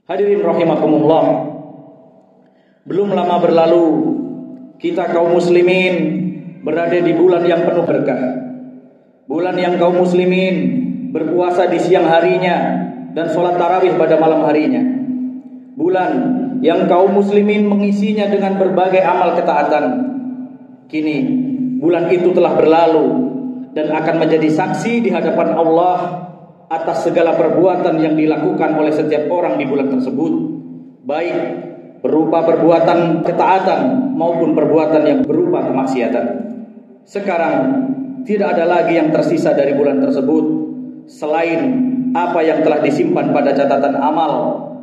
Hadirin rahimakumullah. Belum lama berlalu kita kaum muslimin berada di bulan yang penuh berkah. Bulan yang kaum muslimin berpuasa di siang harinya dan sholat tarawih pada malam harinya. Bulan yang kaum muslimin mengisinya dengan berbagai amal ketaatan. Kini bulan itu telah berlalu dan akan menjadi saksi di hadapan Allah atas segala perbuatan yang dilakukan oleh setiap orang di bulan tersebut, baik berupa perbuatan ketaatan maupun perbuatan yang berupa kemaksiatan. Sekarang tidak ada lagi yang tersisa dari bulan tersebut selain apa yang telah disimpan pada catatan amal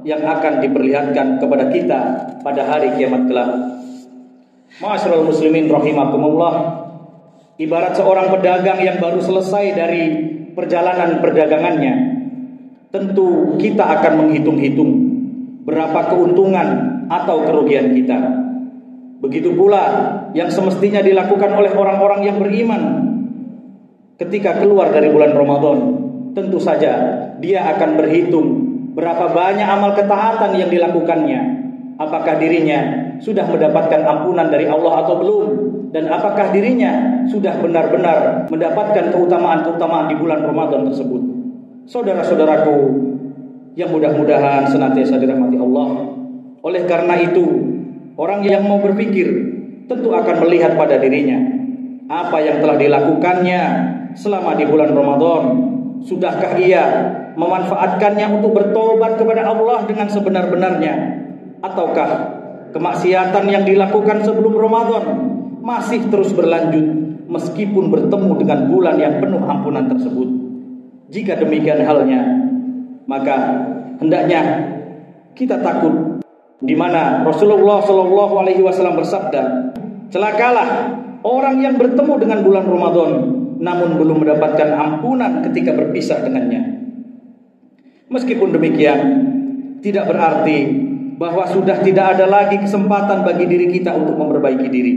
yang akan diperlihatkan kepada kita pada hari kiamat kelak. Ma'asyiral muslimin rahimakumullah. Ibarat seorang pedagang yang baru selesai dari perjalanan perdagangannya, tentu kita akan menghitung-hitung berapa keuntungan atau kerugian kita. Begitu pula yang semestinya dilakukan oleh orang-orang yang beriman ketika keluar dari bulan Ramadan. Tentu saja dia akan berhitung berapa banyak amal ketaatan yang dilakukannya. Apakah dirinya sudah mendapatkan ampunan dari Allah atau belum? Dan apakah dirinya sudah benar-benar mendapatkan keutamaan-keutamaan di bulan Ramadan tersebut? Saudara-saudaraku yang mudah-mudahan senantiasa dirahmati Allah. Oleh karena itu, orang yang mau berpikir tentu akan melihat pada dirinya apa yang telah dilakukannya selama di bulan Ramadan. Sudahkah ia memanfaatkannya untuk bertobat kepada Allah dengan sebenar-benarnya? Ataukah kemaksiatan yang dilakukan sebelum Ramadan masih terus berlanjut meskipun bertemu dengan bulan yang penuh ampunan tersebut? Jika demikian halnya, maka hendaknya kita takut, di mana Rasulullah SAW bersabda, celakalah orang yang bertemu dengan bulan Ramadan namun belum mendapatkan ampunan ketika berpisah dengannya. Meskipun demikian, tidak berarti bahwa sudah tidak ada lagi kesempatan bagi diri kita untuk memperbaiki diri.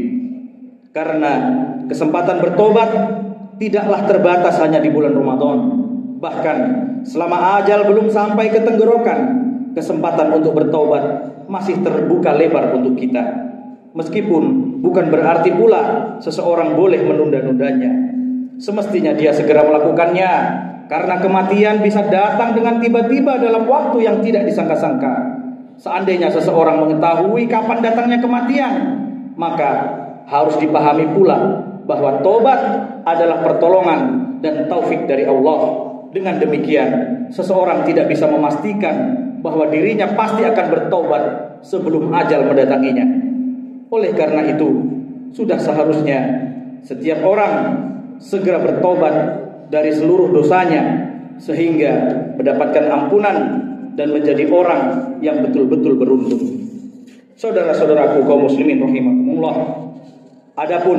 Karena kesempatan bertobat tidaklah terbatas hanya di bulan Ramadan. Bahkan selama ajal belum sampai ke tenggorokan, kesempatan untuk bertobat masih terbuka lebar untuk kita. Meskipun bukan berarti pula seseorang boleh menunda-nundanya. Semestinya dia segera melakukannya, karena kematian bisa datang dengan tiba-tiba dalam waktu yang tidak disangka-sangka. Seandainya seseorang mengetahui kapan datangnya kematian, maka harus dipahami pula bahwa tobat adalah pertolongan dan taufik dari Allah. Dengan demikian, seseorang tidak bisa memastikan bahwa dirinya pasti akan bertobat sebelum ajal mendatanginya. Oleh karena itu, sudah seharusnya setiap orang segera bertobat dari seluruh dosanya sehingga mendapatkan ampunan dan menjadi orang yang betul-betul beruntung. Saudara-saudaraku kaum muslimin rahimakumullah, adapun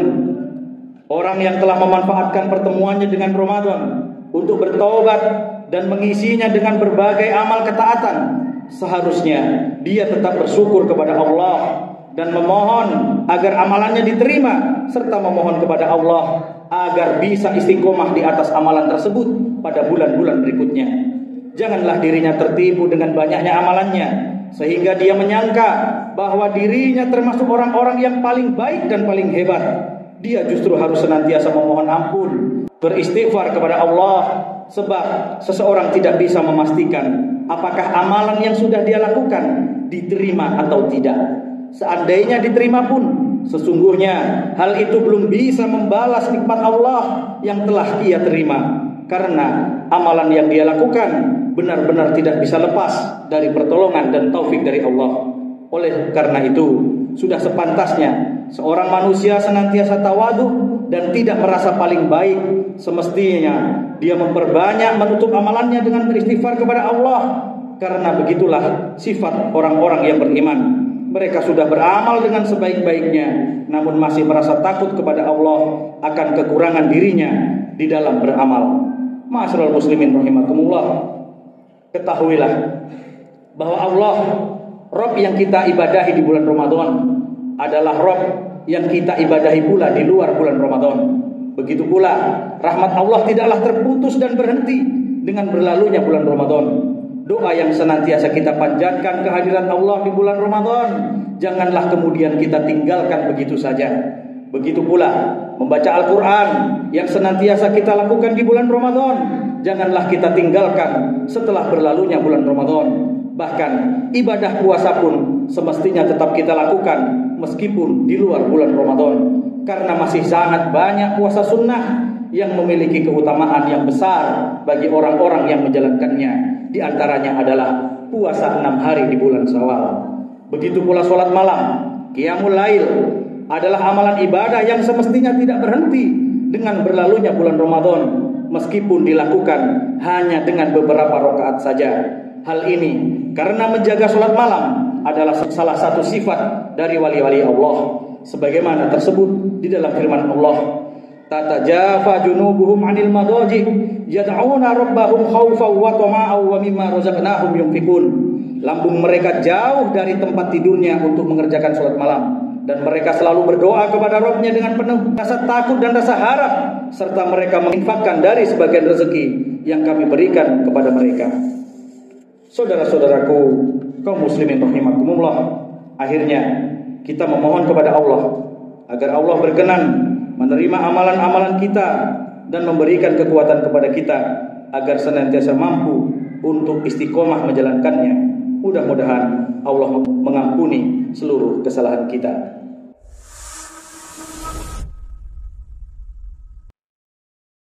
orang yang telah memanfaatkan pertemuannya dengan Ramadan untuk bertobat dan mengisinya dengan berbagai amal ketaatan, seharusnya dia tetap bersyukur kepada Allah dan memohon agar amalannya diterima, serta memohon kepada Allah agar bisa istiqomah di atas amalan tersebut pada bulan-bulan berikutnya. Janganlah dirinya tertipu dengan banyaknya amalannya sehingga dia menyangka bahwa dirinya termasuk orang-orang yang paling baik dan paling hebat. Dia justru harus senantiasa memohon ampun, beristighfar kepada Allah, sebab seseorang tidak bisa memastikan apakah amalan yang sudah dia lakukan diterima atau tidak. Seandainya diterima pun, sesungguhnya hal itu belum bisa membalas nikmat Allah yang telah ia terima, karena amalan yang dia lakukan benar-benar tidak bisa lepas dari pertolongan dan taufik dari Allah. Oleh karena itu, sudah sepantasnya seorang manusia senantiasa tawadhu dan tidak merasa paling baik. Semestinya dia memperbanyak menutup amalannya dengan beristighfar kepada Allah, karena begitulah sifat orang-orang yang beriman. Mereka sudah beramal dengan sebaik-baiknya, namun masih merasa takut kepada Allah akan kekurangan dirinya di dalam beramal. Ma'asyiral muslimin rahimakumullah, ketahuilah bahwa Allah, Rabb yang kita ibadahi di bulan Ramadan, adalah Rabb yang kita ibadahi pula di luar bulan Ramadan. Begitu pula rahmat Allah tidaklah terputus dan berhenti dengan berlalunya bulan Ramadan. doa yang senantiasa kita panjatkan kehadiran Allah di bulan Ramadan, janganlah kemudian kita tinggalkan begitu saja. Begitu pula membaca Al-Quran yang senantiasa kita lakukan di bulan Ramadan, janganlah kita tinggalkan setelah berlalunya bulan Ramadan. Bahkan ibadah puasa pun semestinya tetap kita lakukan meskipun di luar bulan Ramadan, karena masih sangat banyak puasa sunnah yang memiliki keutamaan yang besar bagi orang-orang yang menjalankannya. Di antaranya adalah puasa 6 hari di bulan Syawal. Begitu pula sholat malam, qiyamul lail, adalah amalan ibadah yang semestinya tidak berhenti dengan berlalunya bulan Ramadan, meskipun dilakukan hanya dengan beberapa rakaat saja. Hal ini karena menjaga sholat malam adalah salah satu sifat dari wali-wali Allah, sebagaimana tersebut di dalam firman Allah, tatajafa junubuhum 'anil madaji yad'una rabbahum khaufan wa tama'an wa mimma razaqnahum yunfiqun. Lambung mereka jauh dari tempat tidurnya untuk mengerjakan sholat malam, dan mereka selalu berdoa kepada Rabb-Nya dengan penuh rasa takut dan rasa harap, serta mereka menginfakkan dari sebagian rezeki yang kami berikan kepada mereka. Saudara-saudaraku kaum muslimin rahimakumullah, akhirnya kita memohon kepada Allah agar Allah berkenan menerima amalan-amalan kita dan memberikan kekuatan kepada kita agar senantiasa mampu untuk istiqomah menjalankannya. Mudah-mudahan Allah mengampuni seluruh kesalahan kita.